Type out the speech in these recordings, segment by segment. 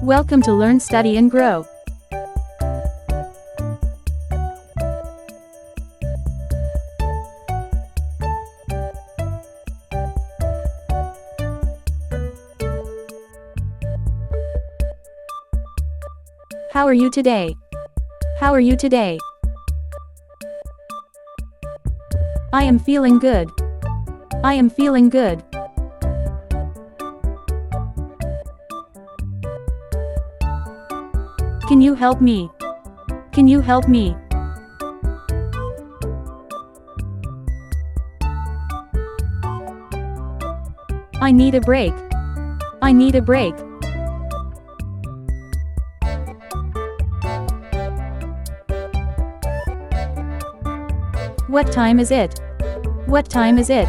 Welcome to Learn, Study and Grow. How are you today? How are you today? I am feeling good. I am feeling good. Can you help me? Can you help me? I need a break. I need a break. What time is it? What time is it?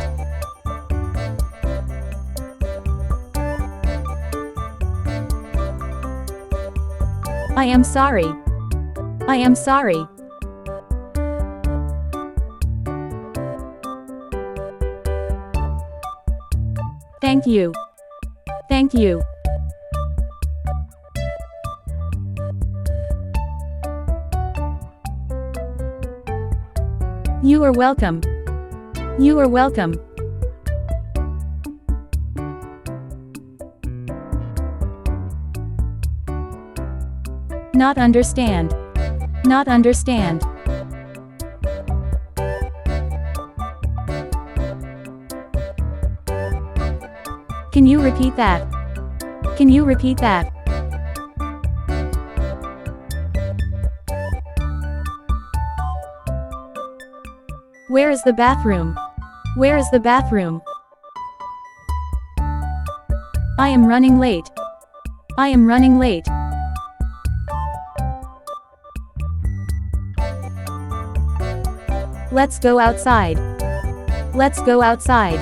I am sorry. I am sorry. Thank you. Thank you. You are welcome. You are welcome. Not understand. Not understand. Can you repeat that? Can you repeat that? Where is the bathroom? Where is the bathroom? I am running late. I am running late. Let's go outside. Let's go outside.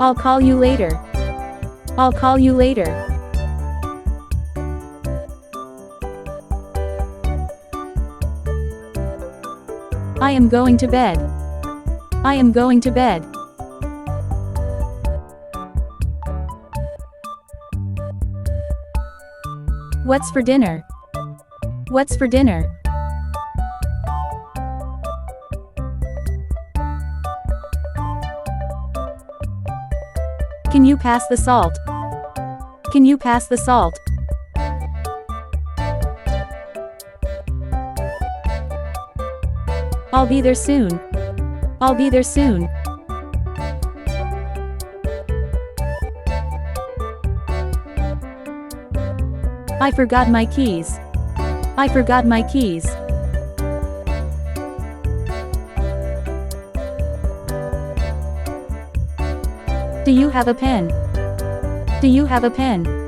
I'll call you later. I'll call you later. I am going to bed. I am going to bed. What's for dinner? What's for dinner? Can you pass the salt? Can you pass the salt? I'll be there soon. I'll be there soon. I forgot my keys. I forgot my keys. Do you have a pen? Do you have a pen?